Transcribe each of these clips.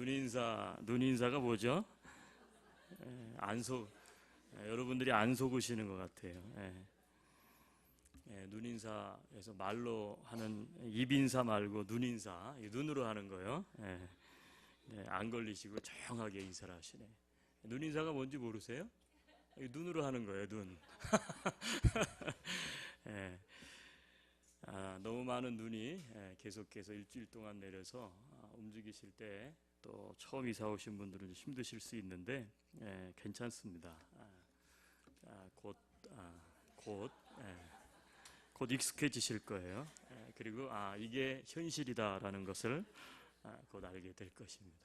눈인사가 뭐죠? 여러분들이 안 속으시는 것 같아요. 눈인사에서 말로 하는 입인사 말고 눈인사, 눈으로 하는 거요. 안 걸리시고 조용하게 인사를 하시네. 눈인사가 뭔지 모르세요? 눈으로 하는 거예요, 눈. 너무 많은 눈이 계속해서 일주일 동안 내려서 움직이실 때 또 처음 이사 오신 분들은 힘드실 수 있는데 괜찮습니다. 곧 익숙해지실 거예요. 그리고 이게 현실이다라는 것을 곧 알게 될 것입니다.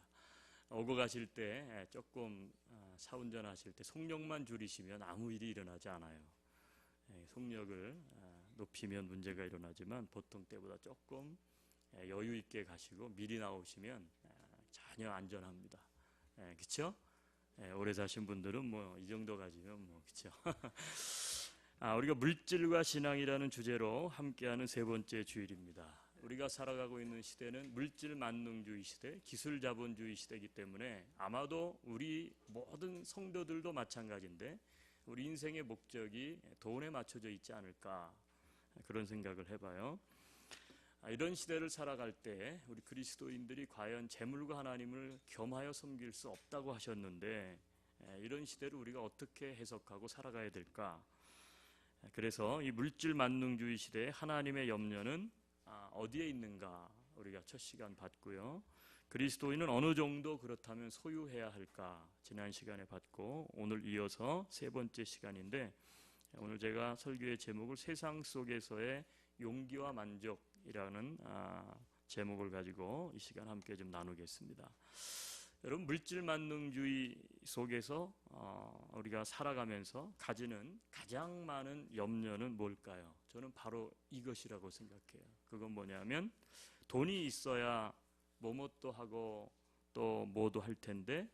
오고 가실 때 조금 차 운전하실 때 속력만 줄이시면 아무 일이 일어나지 않아요. 속력을 높이면 문제가 일어나지만 보통 때보다 조금 여유 있게 가시고 미리 나오시면 전혀 안전합니다. 그렇죠? 오래 사신 분들은 뭐 이 정도 가지면 뭐 그렇죠. 우리가 물질과 신앙이라는 주제로 함께하는 세 번째 주일입니다. 우리가 살아가고 있는 시대는 물질 만능주의 시대, 기술 자본주의 시대이기 때문에 아마도 우리 모든 성도들도 마찬가지인데 우리 인생의 목적이 돈에 맞춰져 있지 않을까 그런 생각을 해봐요. 이런 시대를 살아갈 때 우리 그리스도인들이 과연 재물과 하나님을 겸하여 섬길 수 없다고 하셨는데 이런 시대를 우리가 어떻게 해석하고 살아가야 될까? 그래서 이 물질 만능주의 시대에 하나님의 염려는 어디에 있는가 우리가 첫 시간 봤고요. 그리스도인은 어느 정도 그렇다면 소유해야 할까 지난 시간에 봤고 오늘 이어서 세 번째 시간인데 오늘 제가 설교의 제목을 세상 속에서의 용기와 만족이라는 제목을 가지고 이 시간 함께 좀 나누겠습니다. 여러분 물질 만능주의 속에서 우리가 살아가면서 가지는 가장 많은 염려는 뭘까요? 저는 바로 이것이라고 생각해요. 그건 뭐냐면 돈이 있어야 뭐뭐도 하고 또 뭐도 할 텐데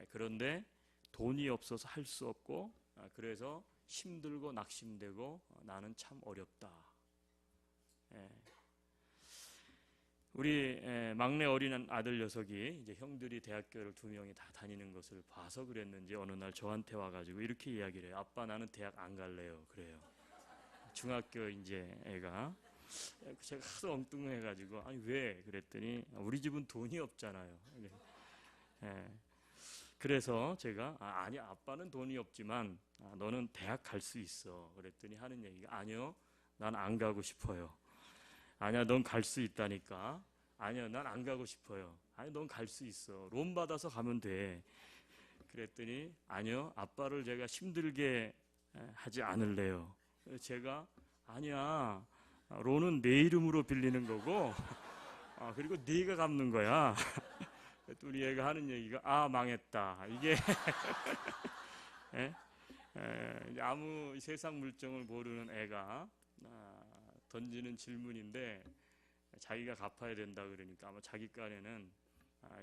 그런데 돈이 없어서 할 수 없고 그래서 힘들고 낙심되고 나는 참 어렵다. 우리 막내 어린 아들 녀석이 이제 형들이 대학교를 2명이 다 다니는 것을 봐서 그랬는지 어느 날 저한테 와가지고 이렇게 이야기를 해요. 아빠 나는 대학 안 갈래요. 그래요. 중학교 이제 애가 제가 하도 엉뚱해가지고 아니 왜 그랬더니 우리 집은 돈이 없잖아요. 그래서 제가 아니 아빠는 돈이 없지만 너는 대학 갈 수 있어. 그랬더니 하는 얘기가 아니요 난 안 가고 싶어요. 아니야 넌 갈 수 있다니까. 아니야 난 안 가고 싶어요. 아니 넌 갈 수 있어. 론 받아서 가면 돼. 그랬더니 아니요 아빠를 제가 힘들게 하지 않을래요. 제가 아니야 론은 내 이름으로 빌리는 거고 그리고 네가 갚는 거야. 우리 애가 하는 얘기가 망했다. 이게 아무 세상 물정을 모르는 애가 던지는 질문인데 자기가 갚아야 된다 그러니까 아마 자기 깐에는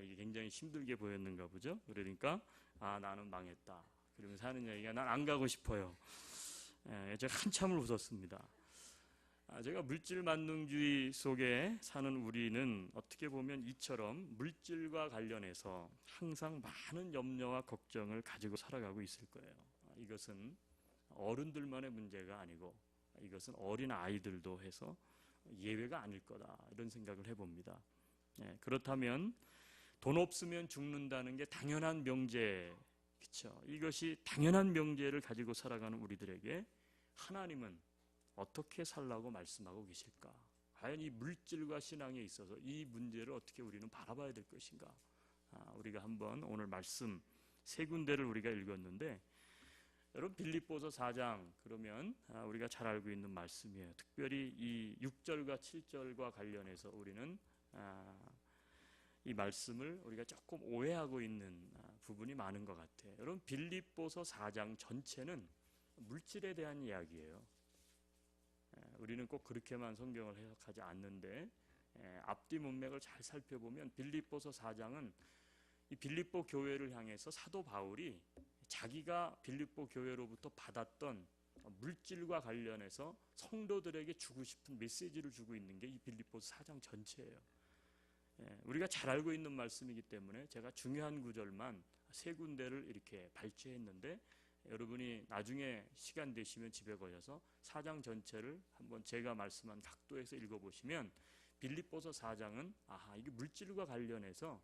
이게 굉장히 힘들게 보였는가 보죠. 그러니까 나는 망했다. 그러면서 하는 얘기가 난 안 가고 싶어요. 제가 한참을 웃었습니다. 제가 물질 만능주의 속에 사는 우리는 어떻게 보면 이처럼 물질과 관련해서 항상 많은 염려와 걱정을 가지고 살아가고 있을 거예요. 이것은 어른들만의 문제가 아니고 이것은 어린 아이들도 해서 예외가 아닐 거다 이런 생각을 해봅니다. 그렇다면 돈 없으면 죽는다는 게 당연한 명제, 그렇죠? 이것이 당연한 명제를 가지고 살아가는 우리들에게 하나님은 어떻게 살라고 말씀하고 계실까? 과연 이 물질과 신앙에 있어서 이 문제를 어떻게 우리는 바라봐야 될 것인가? 우리가 한번 오늘 말씀 세 군데를 우리가 읽었는데 여러분 빌립보서 4장 그러면 우리가 잘 알고 있는 말씀이에요. 특별히 이 6절과 7절과 관련해서 우리는 이 말씀을 우리가 조금 오해하고 있는 부분이 많은 것 같아요. 여러분 빌립보서 4장 전체는 물질에 대한 이야기예요. 우리는 꼭 그렇게만 성경을 해석하지 않는데 앞뒤 문맥을 잘 살펴보면 빌립보서 4장은 이 빌립보 교회를 향해서 사도 바울이 자기가 빌립보 교회로부터 받았던 물질과 관련해서 성도들에게 주고 싶은 메시지를 주고 있는 게 이 빌립보서 4장 전체예요. 우리가 잘 알고 있는 말씀이기 때문에 제가 중요한 구절만 세 군데를 이렇게 발췌했는데, 여러분이 나중에 시간 되시면 집에 가셔서 4장 전체를 한번 제가 말씀한 각도에서 읽어보시면, 빌립보서 4장은 이게 물질과 관련해서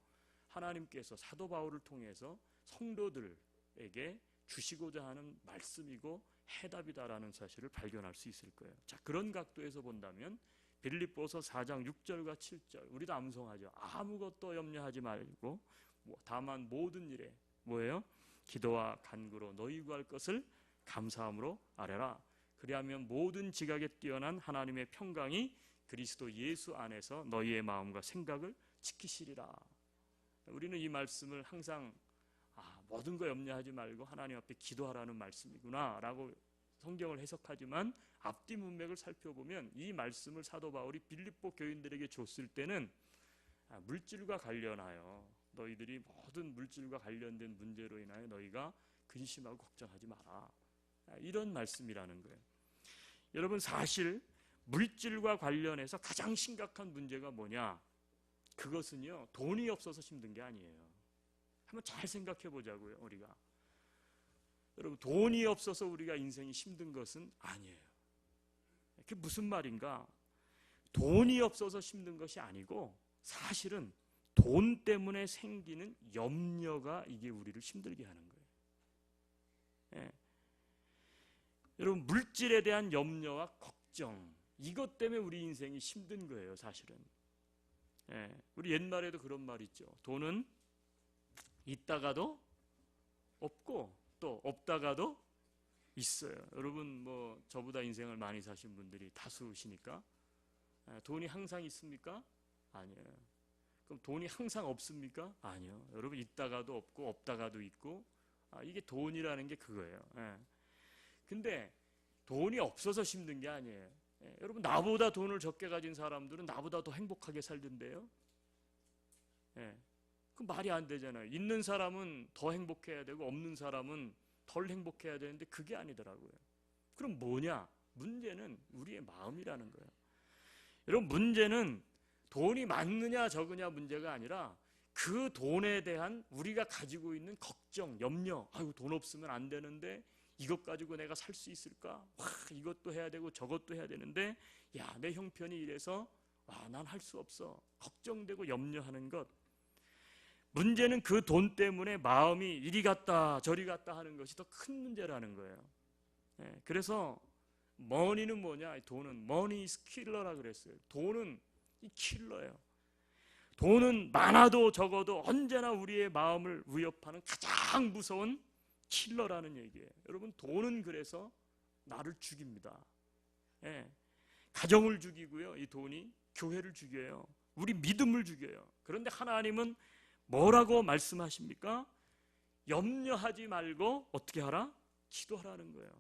하나님께서 사도 바울을 통해서 성도들에게 주시고자 하는 말씀이고 해답이다라는 사실을 발견할 수 있을 거예요. 자, 그런 각도에서 본다면 빌립보서 4장 6절과 7절 우리도 암송하죠. 아무것도 염려하지 말고 다만 모든 일에 뭐예요? 기도와 간구로 너희 구할 것을 감사함으로 아뢰라. 그리하면 모든 지각에 뛰어난 하나님의 평강이 그리스도 예수 안에서 너희의 마음과 생각을 지키시리라. 우리는 이 말씀을 항상 모든 거 염려하지 말고 하나님 앞에 기도하라는 말씀이구나 라고 성경을 해석하지만, 앞뒤 문맥을 살펴보면 이 말씀을 사도 바울이 빌립보 교인들에게 줬을 때는 물질과 관련하여 너희들이 모든 물질과 관련된 문제로 인하여 너희가 근심하고 걱정하지 마라, 이런 말씀이라는 거예요. 여러분, 사실 물질과 관련해서 가장 심각한 문제가 뭐냐? 그것은요, 돈이 없어서 힘든 게 아니에요. 한번 잘 생각해 보자고요. 우리가 여러분, 돈이 없어서 우리가 인생이 힘든 것은 아니에요. 그게 무슨 말인가? 돈이 없어서 힘든 것이 아니고 사실은 돈 때문에 생기는 염려가 이게 우리를 힘들게 하는 거예요. 예. 여러분, 물질에 대한 염려와 걱정, 이것 때문에 우리 인생이 힘든 거예요, 사실은. 예. 우리 옛말에도 그런 말 있죠. 돈은 있다가도 없고 또 없다가도 있어요. 여러분, 뭐 저보다 인생을 많이 사신 분들이 다수시니까, 돈이 항상 있습니까? 아니에요. 그럼 돈이 항상 없습니까? 아니요. 여러분, 있다가도 없고 없다가도 있고, 이게 돈이라는 게 그거예요. 근데 돈이 없어서 힘든 게 아니에요. 여러분, 나보다 돈을 적게 가진 사람들은 나보다 더 행복하게 살던데요. 그 말이 안 되잖아요. 있는 사람은 더 행복해야 되고 없는 사람은 덜 행복해야 되는데 그게 아니더라고요. 그럼 뭐냐? 문제는 우리의 마음이라는 거예요. 여러분, 문제는 돈이 많느냐 적으냐 문제가 아니라 그 돈에 대한 우리가 가지고 있는 걱정, 염려. 돈 없으면 안 되는데 이것 가지고 내가 살 수 있을까? 이것도 해야 되고 저것도 해야 되는데 내 형편이 이래서 난 할 수 없어. 걱정되고 염려하는 것. 문제는 그 돈 때문에 마음이 이리 갔다 저리 갔다 하는 것이 더 큰 문제라는 거예요. 그래서 머니는 뭐냐? 돈은 money is killer라 그랬어요. 돈은 이 킬러예요. 돈은 많아도 적어도 언제나 우리의 마음을 위협하는 가장 무서운 킬러라는 얘기예요. 여러분, 돈은 그래서 나를 죽입니다. 가정을 죽이고요. 이 돈이 교회를 죽여요. 우리 믿음을 죽여요. 그런데 하나님은 뭐라고 말씀하십니까? 염려하지 말고 어떻게 하라? 기도하라는 거예요.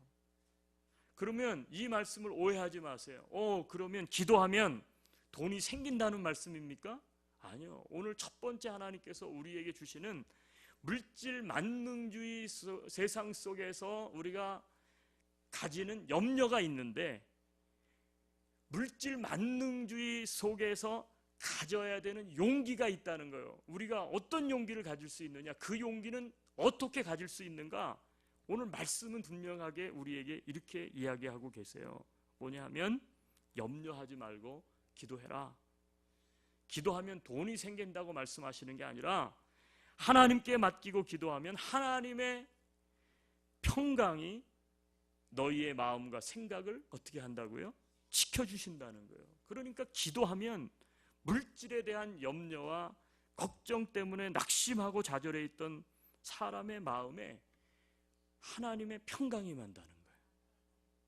그러면 이 말씀을 오해하지 마세요. 그러면 기도하면 돈이 생긴다는 말씀입니까? 아니요. 오늘 첫 번째 하나님께서 우리에게 주시는 물질 만능주의 세상 속에서 우리가 가지는 염려가 있는데, 물질 만능주의 속에서 가져야 되는 용기가 있다는 거예요. 우리가 어떤 용기를 가질 수 있느냐, 그 용기는 어떻게 가질 수 있는가? 오늘 말씀은 분명하게 우리에게 이렇게 이야기하고 계세요. 뭐냐 하면 염려하지 말고 기도해라. 기도하면 돈이 생긴다고 말씀하시는 게 아니라 하나님께 맡기고 기도하면 하나님의 평강이 너희의 마음과 생각을 어떻게 한다고요? 지켜주신다는 거예요. 그러니까 기도하면 물질에 대한 염려와 걱정 때문에 낙심하고 좌절해 있던 사람의 마음에 하나님의 평강이 임한다는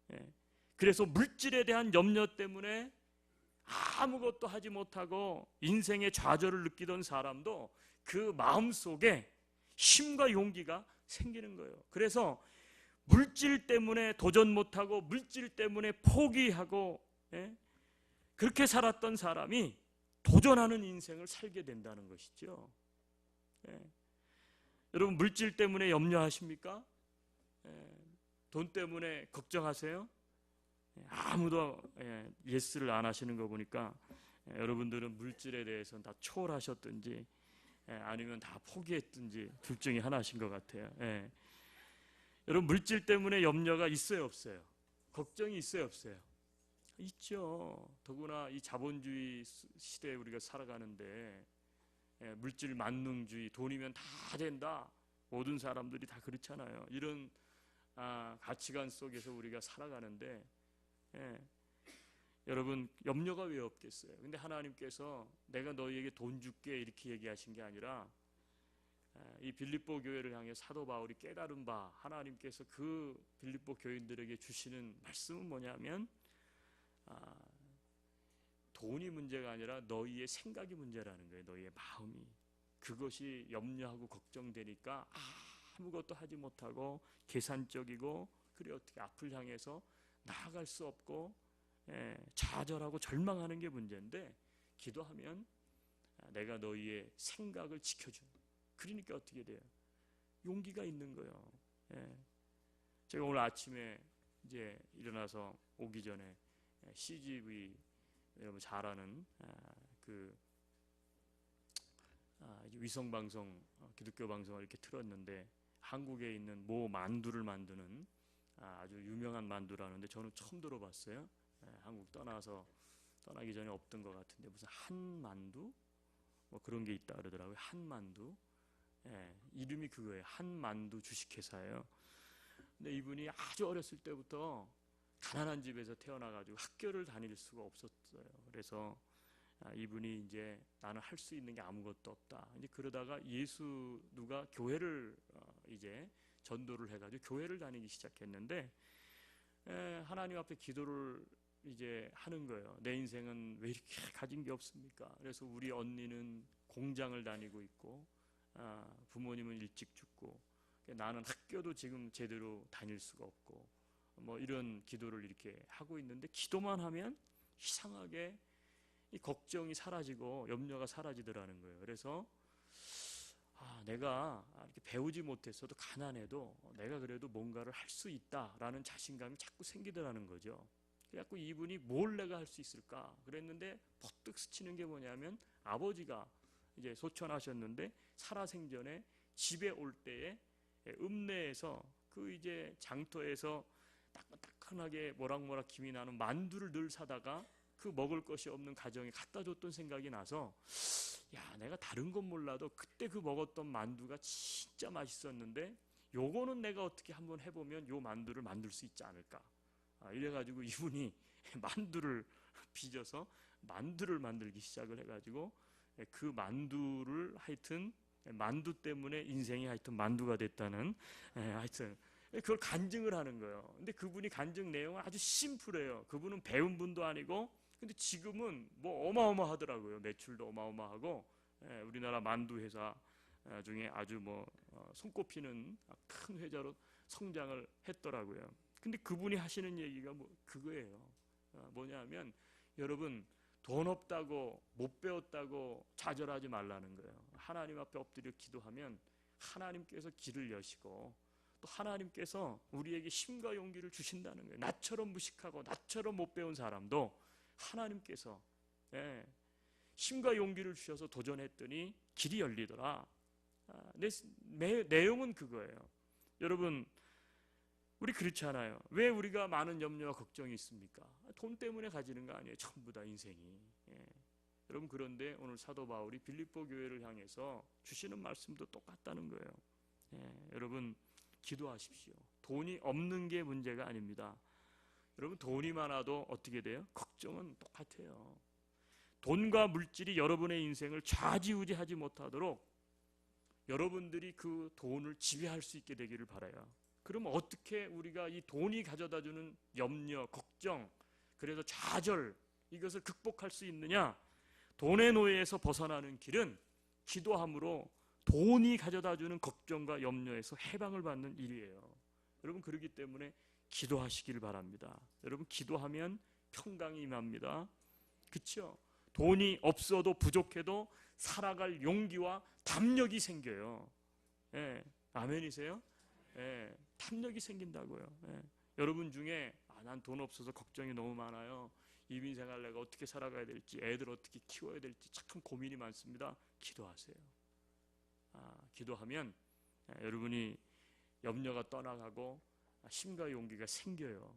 거예요. 그래서 물질에 대한 염려 때문에 아무것도 하지 못하고 인생의 좌절을 느끼던 사람도 그 마음속에 힘과 용기가 생기는 거예요. 그래서 물질 때문에 도전 못하고 물질 때문에 포기하고 그렇게 살았던 사람이 도전하는 인생을 살게 된다는 것이죠. 여러분, 물질 때문에 염려하십니까? 돈 때문에 걱정하세요? 아무도 예스를 안 하시는 거 보니까 여러분들은 물질에 대해서는 다 초월하셨든지 아니면 다 포기했든지 둘 중에 하나신 것 같아요. 여러분, 물질 때문에 염려가 있어요, 없어요? 걱정이 있어요, 없어요? 있죠. 더구나 이 자본주의 시대에 우리가 살아가는데 물질 만능주의, 돈이면 다 된다, 모든 사람들이 다 그렇잖아요. 이런 가치관 속에서 우리가 살아가는데 여러분, 염려가 왜 없겠어요? 근데 하나님께서 내가 너희에게 돈 줄게 이렇게 얘기하신 게 아니라 이 빌립보 교회를 향해 사도 바울이 깨달은 바, 하나님께서 그 빌립보 교인들에게 주시는 말씀은 뭐냐면 돈이 문제가 아니라 너희의 생각이 문제라는 거예요. 너희의 마음이. 그것이 염려하고 걱정되니까 아무것도 하지 못하고 계산적이고, 그래 어떻게 앞을 향해서 나아갈 수 없고 좌절하고 절망하는 게 문제인데, 기도하면 내가 너희의 생각을 지켜주는, 그러니까 어떻게 돼요? 용기가 있는 거예요. 제가 오늘 아침에 이제 일어나서 오기 전에 CGV, 여러분 잘 아는 위성 방송, 기독교 방송을 이렇게 틀었는데, 한국에 있는 모 만두를 만드는 아주 유명한 만두라는데 저는 처음 들어봤어요. 한국 떠나기 전에 없던 것 같은데, 무슨 한만두 뭐 그런 게 있다 그러더라고요. 한만두. 이름이 그거예요. 한만두 주식회사예요. 근데 이분이 아주 어렸을 때부터 가난한 집에서 태어나가지고 학교를 다닐 수가 없었어요. 그래서 이분이 이제 나는 할 수 있는 게 아무것도 없다. 이제 그러다가 누가 교회를 이제 전도를 해가지고 교회를 다니기 시작했는데, 하나님 앞에 기도를 이제 하는 거예요. 내 인생은 왜 이렇게 가진 게 없습니까? 그래서 우리 언니는 공장을 다니고 있고, 부모님은 일찍 죽고, 나는 학교도 지금 제대로 다닐 수가 없고, 뭐 이런 기도를 이렇게 하고 있는데, 기도만 하면 이상하게 이 걱정이 사라지고 염려가 사라지더라는 거예요. 그래서 내가 이렇게 배우지 못했어도 가난해도 내가 그래도 뭔가를 할 수 있다라는 자신감이 자꾸 생기더라는 거죠. 그래갖고 이분이 뭘 내가 할 수 있을까 그랬는데, 퍼뜩 스치는 게 뭐냐면, 아버지가 이제 소천하셨는데 살아생전에 집에 올 때에 읍내에서 그 이제 장터에서 따끈따끈하게 모락모락 김이 나는 만두를 늘 사다가 그 먹을 것이 없는 가정에 갖다 줬던 생각이 나서, 야, 내가 다른 건 몰라도 그때 그 먹었던 만두가 진짜 맛있었는데 요거는 내가 어떻게 한번 해보면 요 만두를 만들 수 있지 않을까. 이래가지고 이분이 만두를 빚어서 만두를 만들기 시작을 해가지고, 그 만두를 하여튼 만두 때문에 인생이 하여튼 만두가 됐다는, 하여튼 그걸 간증을 하는 거예요. 근데 그분이 간증 내용은 아주 심플해요. 그분은 배운 분도 아니고, 근데 지금은 뭐 어마어마하더라고요. 매출도 어마어마하고, 우리나라 만두 회사 중에 아주 손꼽히는 큰 회사로 성장을 했더라고요. 근데 그분이 하시는 얘기가 그거예요. 뭐냐면, 여러분, 돈 없다고 못 배웠다고 좌절하지 말라는 거예요. 하나님 앞에 엎드려 기도하면 하나님께서 길을 여시고, 또 하나님께서 우리에게 힘과 용기를 주신다는 거예요. 나처럼 무식하고 나처럼 못 배운 사람도 하나님께서 힘과 용기를 주셔서 도전했더니 길이 열리더라. 내용은 그거예요. 여러분, 우리 그렇지 않아요? 왜 우리가 많은 염려와 걱정이 있습니까? 돈 때문에 가지는 거 아니에요. 전부 다 인생이. 여러분, 그런데 오늘 사도 바울이 빌립보 교회를 향해서 주시는 말씀도 똑같다는 거예요. 여러분, 기도하십시오. 돈이 없는 게 문제가 아닙니다. 여러분, 돈이 많아도 어떻게 돼요? 걱정은 똑같아요. 돈과 물질이 여러분의 인생을 좌지우지하지 못하도록 여러분들이 그 돈을 지배할 수 있게 되기를 바라요. 그러면 어떻게 우리가 이 돈이 가져다주는 염려, 걱정, 그래서 좌절, 이것을 극복할 수 있느냐? 돈의 노예에서 벗어나는 길은 기도함으로 돈이 가져다주는 걱정과 염려에서 해방을 받는 일이에요. 여러분, 그렇기 때문에 기도하시길 바랍니다. 여러분, 기도하면 평강이 임합니다. 그렇죠? 돈이 없어도 부족해도 살아갈 용기와 담력이 생겨요. 아멘이세요? 탐욕이 생긴다고요. 여러분 중에 난 돈 없어서 걱정이 너무 많아요. 이민 생활 내가 어떻게 살아가야 될지, 애들 어떻게 키워야 될지 참 고민이 많습니다. 기도하세요. 기도하면 여러분이 염려가 떠나가고 힘과 용기가 생겨요.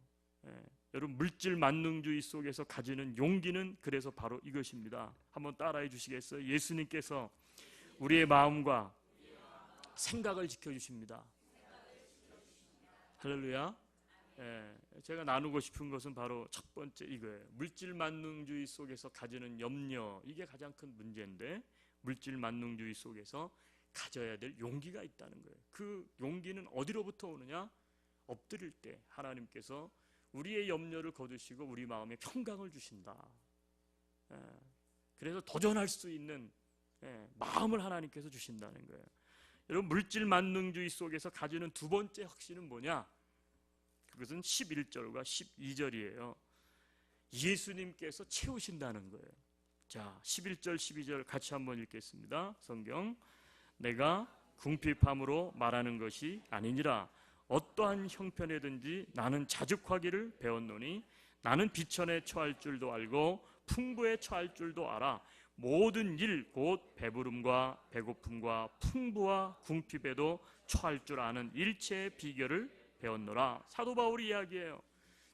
여러분, 물질 만능주의 속에서 가지는 용기는 그래서 바로 이것입니다. 한번 따라해 주시겠어요? 예수님께서 우리의 마음과 생각을 지켜주십니다. 할렐루야. 제가 나누고 싶은 것은 바로 첫 번째 이거예요. 물질 만능주의 속에서 가지는 염려, 이게 가장 큰 문제인데, 물질 만능주의 속에서 가져야 될 용기가 있다는 거예요. 그 용기는 어디로부터 오느냐? 엎드릴 때 하나님께서 우리의 염려를 거두시고 우리 마음에 평강을 주신다. 그래서 도전할 수 있는 마음을 하나님께서 주신다는 거예요. 여러분, 물질 만능주의 속에서 가지는 두 번째 확신은 뭐냐? 그것은 11절과 12절이에요. 예수님께서 채우신다는 거예요. 자, 11절 12절 같이 한번 읽겠습니다. 성경. 내가 궁핍함으로 말하는 것이 아니니라. 어떠한 형편에든지 나는 자족하기를 배웠노니 나는 비천에 처할 줄도 알고 풍부에 처할 줄도 알아. 모든 일 곧 배부름과 배고픔과 풍부와 궁핍에도 처할 줄 아는 일체의 비결을 배웠노라. 사도 바울이 이야기해요.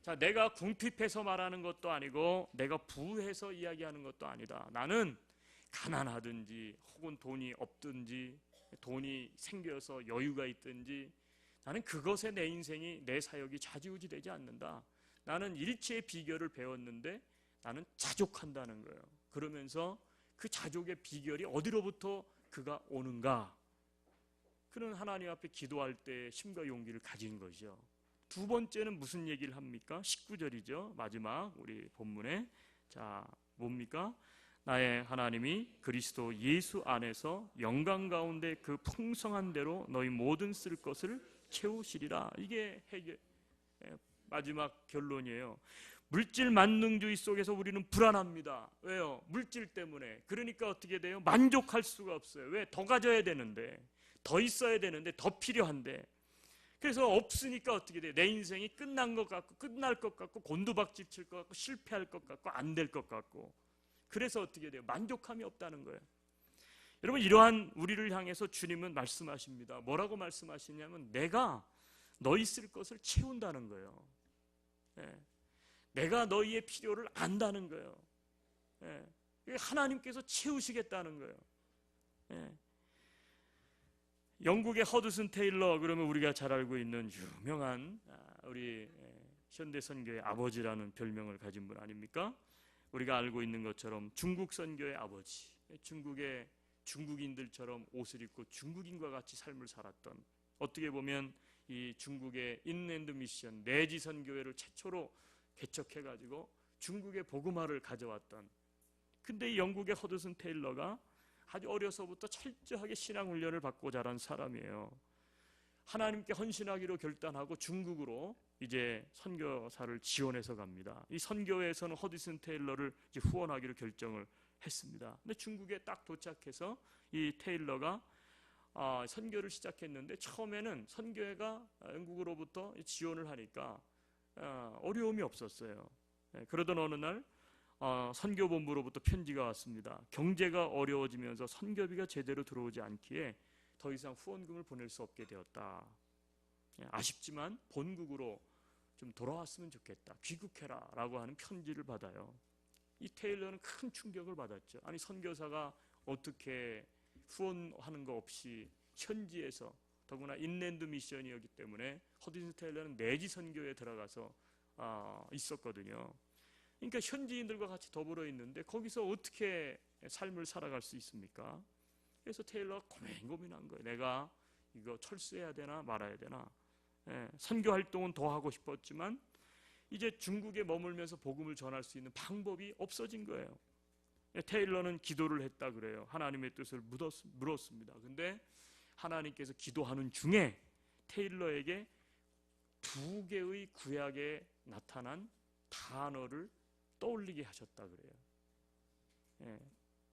자, 내가 궁핍해서 말하는 것도 아니고 내가 부해서 이야기하는 것도 아니다. 나는 가난하든지 혹은 돈이 없든지 돈이 생겨서 여유가 있든지 나는 그것에 내 인생이, 내 사역이 좌지우지되지 않는다. 나는 일체의 비결을 배웠는데 나는 자족한다는 거예요. 그러면서 그 자족의 비결이 어디로부터 그가 오는가? 그는 하나님 앞에 기도할 때 힘과 용기를 가진 거죠. 두 번째는 무슨 얘기를 합니까? 19절이죠. 마지막 우리 본문에. 자, 뭡니까? 나의 하나님이 그리스도 예수 안에서 영광 가운데 그 풍성한 대로 너희 모든 쓸 것을 채우시리라. 이게 마지막 결론이에요. 물질 만능주의 속에서 우리는 불안합니다. 왜요? 물질 때문에. 그러니까 어떻게 돼요? 만족할 수가 없어요. 왜? 더 가져야 되는데, 더 있어야 되는데, 더 필요한데. 그래서 없으니까 어떻게 돼요? 내 인생이 끝난 것 같고, 끝날 것 같고, 곤두박질 칠 것 같고, 실패할 것 같고, 안 될 것 같고. 그래서 어떻게 돼요? 만족함이 없다는 거예요. 여러분, 이러한 우리를 향해서 주님은 말씀하십니다. 뭐라고 말씀하시냐면 내가 너희 쓸 것을 채운다는 거예요. 내가 너희의 필요를 안다는 거예요. 하나님께서 채우시겠다는 거예요. 영국의 허드슨 테일러, 그러면 우리가 잘 알고 있는 유명한 우리 현대 선교의 아버지라는 별명을 가진 분 아닙니까? 우리가 알고 있는 것처럼 중국 선교의 아버지, 중국의 중국인들처럼 옷을 입고 중국인과 같이 삶을 살았던, 어떻게 보면 이 중국의 인랜드 미션 내지 선교회를 최초로 개척해가지고 중국의 복음화를 가져왔던, 근데 이 영국의 허드슨 테일러가 아주 어려서부터 철저하게 신앙훈련을 받고 자란 사람이에요. 하나님께 헌신하기로 결단하고 중국으로 이제 선교사를 지원해서 갑니다. 이 선교회에서는 허드슨 테일러를 이제 후원하기로 결정을 했습니다. 근데 중국에 딱 도착해서 이 테일러가 선교를 시작했는데, 처음에는 선교회가 영국으로부터 지원을 하니까 어려움이 없었어요. 그러던 어느 날 선교본부로부터 편지가 왔습니다. 경제가 어려워지면서 선교비가 제대로 들어오지 않기에 더 이상 후원금을 보낼 수 없게 되었다. 아쉽지만 본국으로 좀 돌아왔으면 좋겠다. 귀국해라 라고 하는 편지를 받아요. 이 테일러는 큰 충격을 받았죠. 아니, 선교사가 어떻게 후원하는 거 없이 현지에서, 더구나 인랜드 미션이었기 때문에 허드슨 테일러는 내지 선교에 들어가서 있었거든요. 그러니까 현지인들과 같이 더불어 있는데 거기서 어떻게 삶을 살아갈 수 있습니까? 그래서 테일러가 고민한 거예요. 내가 이거 철수해야 되나 말아야 되나. 선교 활동은 더 하고 싶었지만 이제 중국에 머물면서 복음을 전할 수 있는 방법이 없어진 거예요. 테일러는 기도를 했다 그래요. 하나님의 뜻을 물었습니다. 근데 하나님께서 기도하는 중에 테일러에게 두 개의 구약에 나타난 단어를 떠올리게 하셨다 그래요.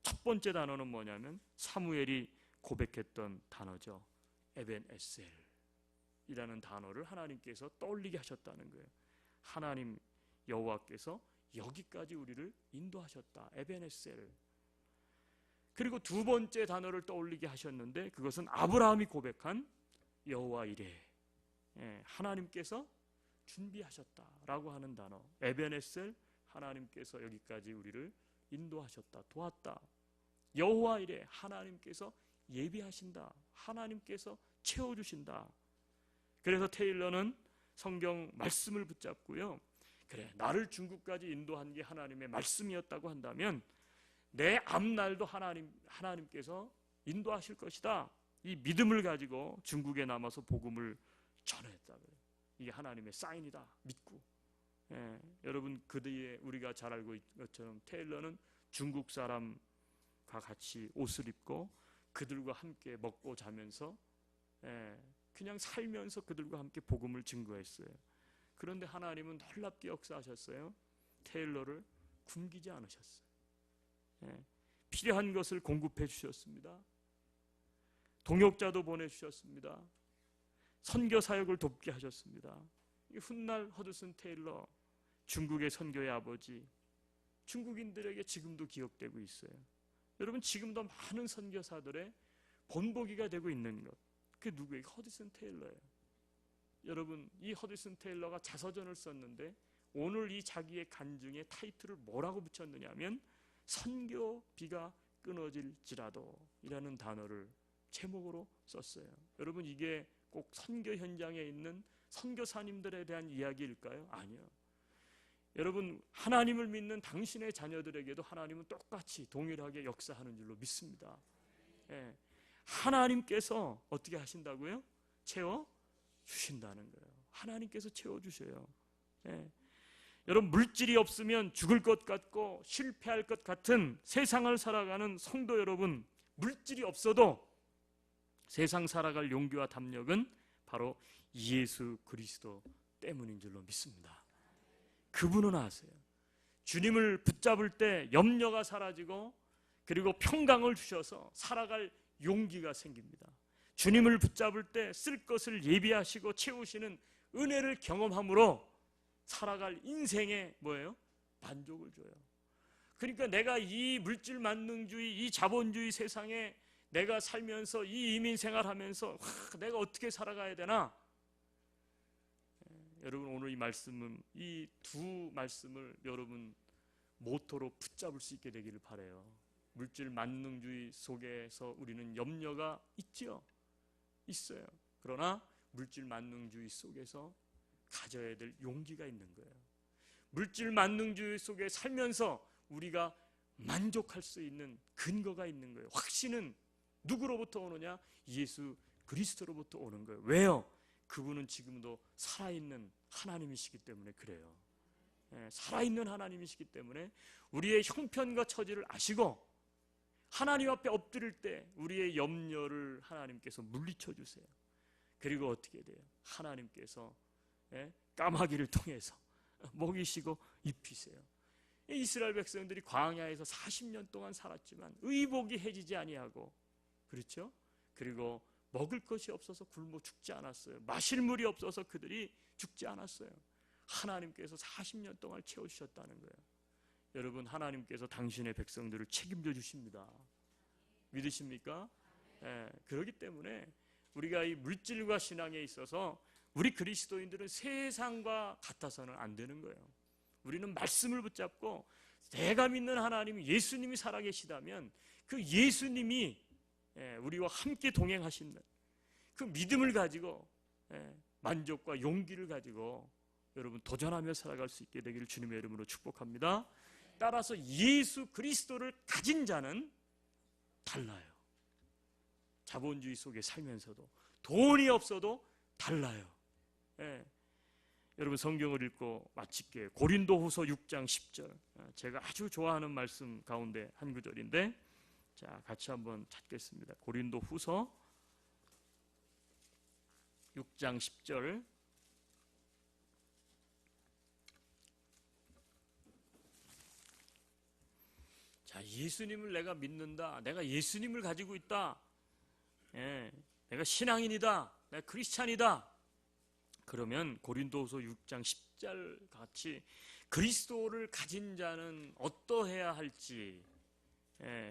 첫 번째 단어는 뭐냐면 사무엘이 고백했던 단어죠. 에벤에셀이라는 단어를 하나님께서 떠올리게 하셨다는 거예요. 하나님 여호와께서 여기까지 우리를 인도하셨다. 에베네셀. 그리고 두 번째 단어를 떠올리게 하셨는데 그것은 아브라함이 고백한 여호와 이레. 하나님께서 준비하셨다라고 하는 단어. 에베네셀, 하나님께서 여기까지 우리를 인도하셨다. 도왔다. 여호와 이레, 하나님께서 예비하신다. 하나님께서 채워주신다. 그래서 테일러는 성경 말씀을 붙잡고요. 그래, 나를 중국까지 인도한 게 하나님의 말씀이었다고 한다면 내 앞날도 하나님께서 인도하실 것이다. 이 믿음을 가지고 중국에 남아서 복음을 전했다. 이게 하나님의 사인이다. 믿고. 여러분 그 뒤에 우리가 잘 알고 있는 것처럼 테일러는 중국 사람과 같이 옷을 입고 그들과 함께 먹고 자면서 그냥 살면서 그들과 함께 복음을 증거했어요. 그런데 하나님은 놀랍게 역사하셨어요. 테일러를 굶기지 않으셨어요. 필요한 것을 공급해 주셨습니다. 동역자도 보내주셨습니다. 선교 사역을 돕게 하셨습니다. 훗날 허드슨 테일러, 중국의 선교의 아버지, 중국인들에게 지금도 기억되고 있어요. 여러분 지금도 많은 선교사들의 본보기가 되고 있는 것, 그게 누구예요? 허드슨 테일러예요. 여러분 이 허드슨 테일러가 자서전을 썼는데 오늘 이 자기의 간증의 타이틀을 뭐라고 붙였느냐 하면 선교비가 끊어질지라도 이라는 단어를 제목으로 썼어요. 여러분 이게 꼭 선교 현장에 있는 선교사님들에 대한 이야기일까요? 아니요. 여러분 하나님을 믿는 당신의 자녀들에게도 하나님은 똑같이 동일하게 역사하는 줄로 믿습니다. 하나님께서 어떻게 하신다고요? 채워주신다는 거예요. 하나님께서 채워주셔요. 여러분 물질이 없으면 죽을 것 같고 실패할 것 같은 세상을 살아가는 성도 여러분, 물질이 없어도 세상 살아갈 용기와 담력은 바로 예수 그리스도 때문인 줄로 믿습니다. 그분은 아세요. 주님을 붙잡을 때 염려가 사라지고 그리고 평강을 주셔서 살아갈 용기가 생깁니다. 주님을 붙잡을 때 쓸 것을 예비하시고 채우시는 은혜를 경험함으로 살아갈 인생에 뭐예요? 만족을 줘요. 그러니까 내가 이 물질 만능주의, 이 자본주의 세상에 내가 살면서 이 이민 생활하면서 내가 어떻게 살아가야 되나? 여러분 오늘 이 말씀은 이 두 말씀을 여러분 모토로 붙잡을 수 있게 되기를 바라요. 물질 만능주의 속에서 우리는 염려가 있죠. 있어요. 그러나 물질 만능주의 속에서 가져야 될 용기가 있는 거예요. 물질 만능주의 속에 살면서 우리가 만족할 수 있는 근거가 있는 거예요. 확신은 누구로부터 오느냐? 예수 그리스도로부터 오는 거예요. 왜요? 그분은 지금도 살아있는 하나님이시기 때문에 그래요. 살아있는 하나님이시기 때문에 우리의 형편과 처지를 아시고 하나님 앞에 엎드릴 때 우리의 염려를 하나님께서 물리쳐 주세요. 그리고 어떻게 돼요? 하나님께서 까마귀를 통해서 먹이시고 입히세요. 이스라엘 백성들이 광야에서 40년 동안 살았지만 의복이 해지지 아니하고, 그렇죠? 그리고 먹을 것이 없어서 굶어 죽지 않았어요. 마실 물이 없어서 그들이 죽지 않았어요. 하나님께서 40년 동안 채워주셨다는 거예요. 여러분 하나님께서 당신의 백성들을 책임져 주십니다. 믿으십니까? 그렇기 때문에 우리가 이 물질과 신앙에 있어서 우리 그리스도인들은 세상과 같아서는 안 되는 거예요. 우리는 말씀을 붙잡고 내가 믿는 하나님이 예수님이 살아계시다면 그 예수님이 우리와 함께 동행하시는 그 믿음을 가지고 만족과 용기를 가지고 여러분 도전하며 살아갈 수 있게 되기를 주님의 이름으로 축복합니다. 따라서 예수 그리스도를 가진 자는 달라요. 자본주의 속에 살면서도 돈이 없어도 달라요. 여러분 성경을 읽고 마칠게요. 고린도후서 6장 10절, 제가 아주 좋아하는 말씀 가운데 한 구절인데, 자 같이 한번 찾겠습니다. 고린도후서 6장 10절. 자, 예수님을 내가 믿는다. 내가 예수님을 가지고 있다. 내가 신앙인이다. 내가 크리스찬이다. 그러면 고린도후서 6장 10절 같이 그리스도를 가진 자는 어떠해야 할지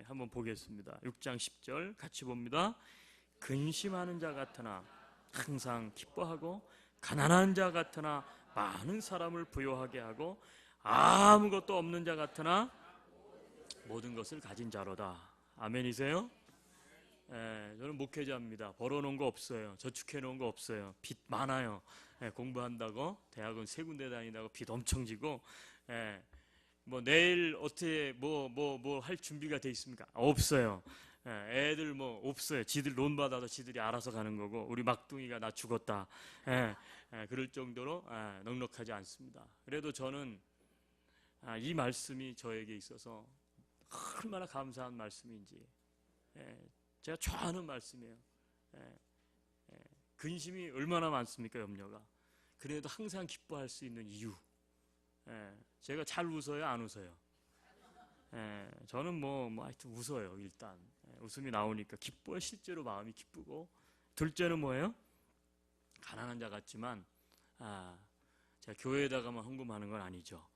한번 보겠습니다. 6장 10절 같이 봅니다. 근심하는 자 같으나 항상 기뻐하고 가난한 자 같으나 많은 사람을 부요하게 하고 아무것도 없는 자 같으나 모든 것을 가진 자로다. 아멘이세요? 저는 목회자입니다. 벌어놓은 거 없어요. 저축해놓은 거 없어요. 빚 많아요. 공부한다고 대학은 3군데 다니다가 빚 엄청 지고 뭐 내일 어떻게 뭐 할 준비가 돼 있습니까? 없어요. 애들 뭐 없어요. 지들 론 받아서 지들이 알아서 가는 거고 우리 막둥이가 나 죽었다. 그럴 정도로 넉넉하지 않습니다. 그래도 저는 이 말씀이 저에게 있어서 얼마나 감사한 말씀인지 제가 좋아하는 말씀이에요. 근심이 얼마나 많습니까? 염려가. 그래도 항상 기뻐할 수 있는 이유. 제가 잘 웃어요? 안 웃어요? 저는 뭐 하여튼 웃어요. 일단 웃음이 나오니까 기뻐요. 실제로 마음이 기쁘고. 둘째는 뭐예요? 가난한 자 같지만 제가 교회에다가만 헌금하는 건 아니죠.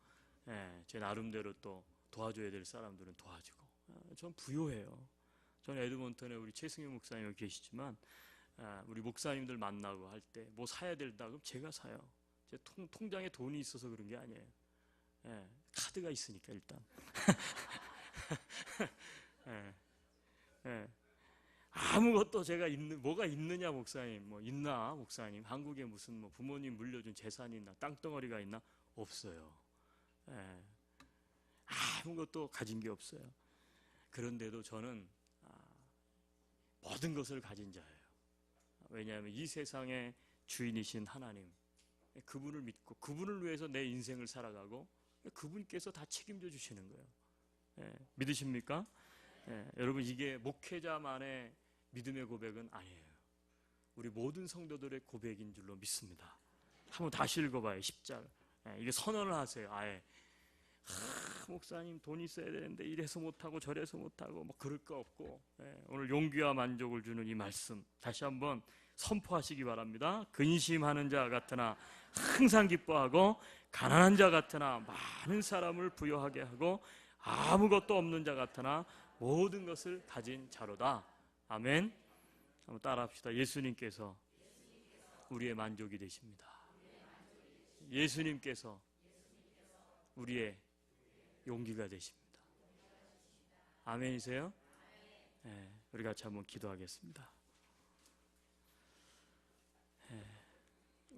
제 나름대로 또 도와줘야 될 사람들은 도와주고. 전 부요해요. 저는 에드먼턴에 우리 최승현 목사님 계시지만 우리 목사님들 만나고 할 때 뭐 사야 된다 그럼 제가 사요. 제 통장에 돈이 있어서 그런 게 아니에요. 카드가 있으니까 일단. 아무것도 제가 뭐가 있느냐 목사님, 뭐 있나 목사님, 한국에 무슨 뭐 부모님 물려준 재산이 있나, 땅덩어리가 있나? 없어요. 아무것도 가진 게 없어요. 그런데도 저는 모든 것을 가진 자예요. 왜냐하면 이 세상의 주인이신 하나님, 그분을 믿고 그분을 위해서 내 인생을 살아가고 그분께서 다 책임져 주시는 거예요. 믿으십니까? 여러분, 이게 목회자만의 믿음의 고백은 아니에요. 우리 모든 성도들의 고백인 줄로 믿습니다. 한번 다시 읽어봐요. 10절. 이게 선언을 하세요. 아예 목사님 돈 있어야 되는데 이래서 못하고 저래서 못하고 뭐 그럴 거 없고. 오늘 용기와 만족을 주는 이 말씀 다시 한번 선포하시기 바랍니다. 근심하는 자 같으나 항상 기뻐하고 가난한 자 같으나 많은 사람을 부요하게 하고 아무것도 없는 자 같으나 모든 것을 가진 자로다. 아멘. 한번 따라합시다. 예수님께서 우리의 만족이 되십니다. 예수님께서 우리의 용기가 되십니다. 아멘이세요? 우리 같이 한번 기도하겠습니다.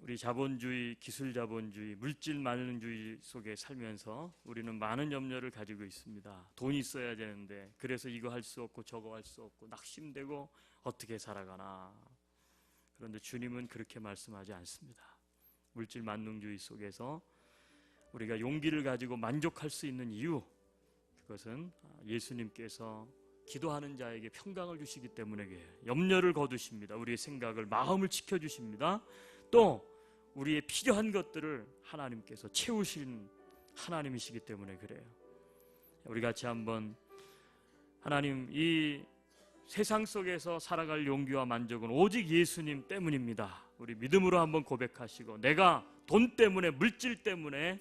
우리 자본주의, 기술 자본주의, 물질 만능주의 속에 살면서 우리는 많은 염려를 가지고 있습니다. 돈이 있어야 되는데 그래서 이거 할 수 없고 저거 할 수 없고 낙심되고 어떻게 살아가나. 그런데 주님은 그렇게 말씀하지 않습니다. 물질 만능주의 속에서 우리가 용기를 가지고 만족할 수 있는 이유, 그것은 예수님께서 기도하는 자에게 평강을 주시기 때문에 염려를 거두십니다. 우리의 생각을, 마음을 지켜주십니다. 또 우리의 필요한 것들을 하나님께서 채우신 하나님이시기 때문에 그래요. 우리 같이 한번 하나님, 이 세상 속에서 살아갈 용기와 만족은 오직 예수님 때문입니다. 우리 믿음으로 한번 고백하시고, 내가 돈 때문에, 물질 때문에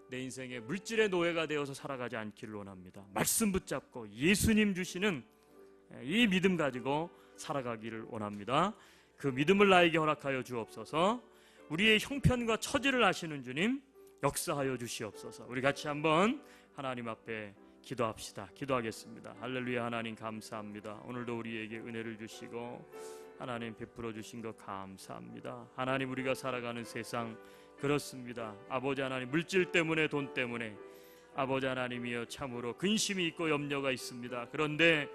내 인생에 물질의 노예가 되어서 살아가지 않기를 원합니다. 말씀 붙잡고 예수님 주시는 이 믿음 가지고 살아가기를 원합니다. 그 믿음을 나에게 허락하여 주옵소서. 우리의 형편과 처지를 아시는 주님, 역사하여 주시옵소서. 우리 같이 한번 하나님 앞에 기도합시다. 기도하겠습니다. 할렐루야. 하나님 감사합니다. 오늘도 우리에게 은혜를 주시고 하나님 베풀어 주신 것 감사합니다. 하나님, 우리가 살아가는 세상 그렇습니다. 아버지 하나님, 물질 때문에, 돈 때문에 아버지 하나님이여 참으로 근심이 있고 염려가 있습니다. 그런데